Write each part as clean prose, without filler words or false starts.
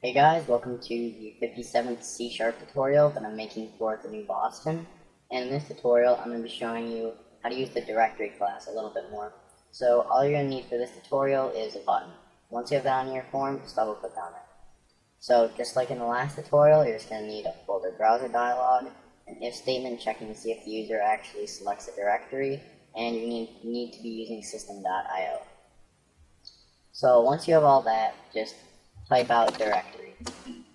Hey guys, welcome to the 57th C# tutorial that I'm making for the new Boston. And in this tutorial, I'm going to be showing you how to use the directory class a little bit more. So all you're going to need for this tutorial is a button. Once you have that on your form, just double click on it. So just like in the last tutorial, you're just going to need a folder browser dialog, an if statement checking to see if the user actually selects a directory, and you need to be using system.io. So once you have all that, just type out directory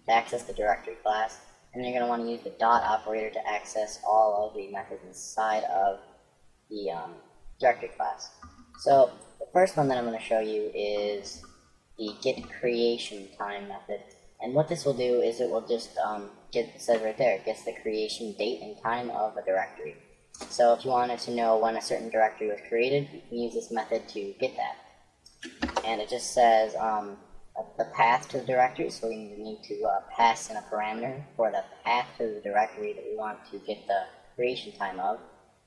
to access the directory class, and you're going to want to use the dot operator to access all of the methods inside of the directory class. So the first one that I'm going to show you is the get creation time method, and what this will do is it will just it says right there, it gets the creation date and time of a directory. So if you wanted to know when a certain directory was created, you can use this method to get that. And it just says the path to the directory, so we need to pass in a parameter for the path to the directory that we want to get the creation time of.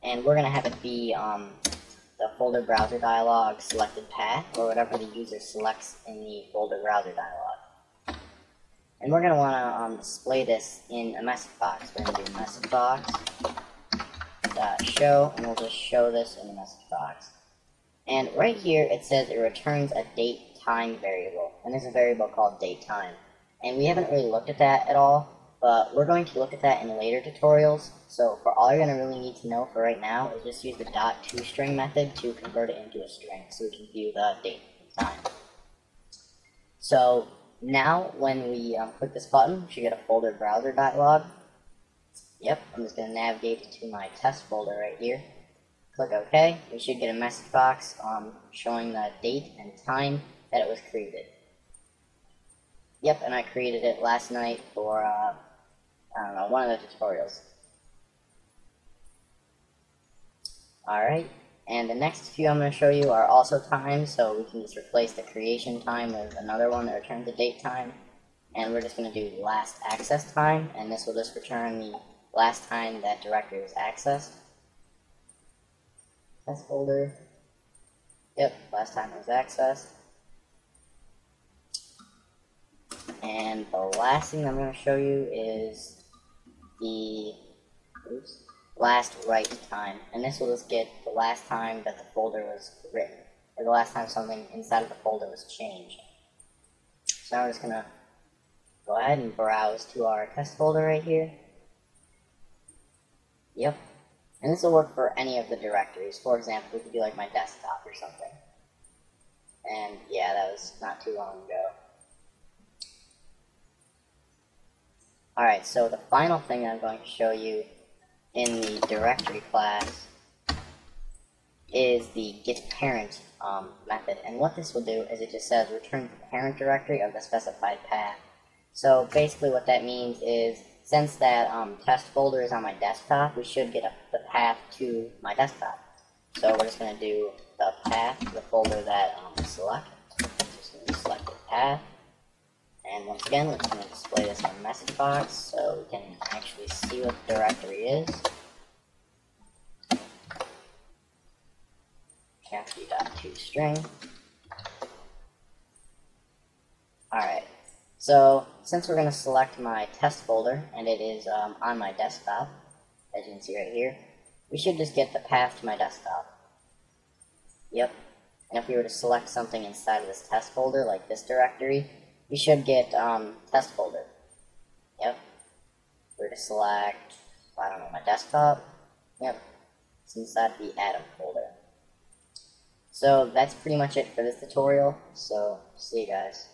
And we're going to have it be the folder browser dialog selected path, or whatever the user selects in the folder browser dialog. And we're going to want to display this in a message box. We're going to do message box show, and we'll just show this in the message box. And right here it says it returns a date time variable, and there's a variable called date time. And we haven't really looked at that at all, but we're going to look at that in later tutorials. So for all you're going to really need to know for right now is just use the .toString method to convert it into a string so we can view the date and time. So now when we click this button, we should get a folder browser dialog. Yep, I'm just going to navigate to my test folder right here. Click OK. We should get a message box showing the date and time that it was created. Yep, and I created it last night for, I don't know, one of the tutorials. Alright, and the next few I'm going to show you are also times, so we can just replace the creation time with another one that returns the date time. And we're just going to do last access time, and this will just return the last time that directory was accessed. Test folder. Yep, last time it was accessed. And the last thing I'm going to show you is the last write time. And this will just get the last time that the folder was written, or the last time something inside of the folder was changed. So now we're just going to go ahead and browse to our test folder right here. Yep. And this will work for any of the directories. For example, we could do like my desktop or something. And yeah, that was not too long ago. Alright, so the final thing I'm going to show you in the directory class is the getParent method. And what this will do is it just says return the parent directory of the specified path. So basically what that means is, since that test folder is on my desktop, we should get the path to my desktop. So we're just going to do the path to the folder that we select. Just going to select the path. And once again, we're just going to display this in a message box so we can actually see what the directory is. ToString. Alright. So, since we're going to select my test folder, and it is on my desktop, as you can see right here, we should just get the path to my desktop. Yep. And if we were to select something inside of this test folder, like this directory, we should get test folder. Yep. If we were to select, I don't know, my desktop, yep, it's inside the Atom folder. So, that's pretty much it for this tutorial, so see you guys.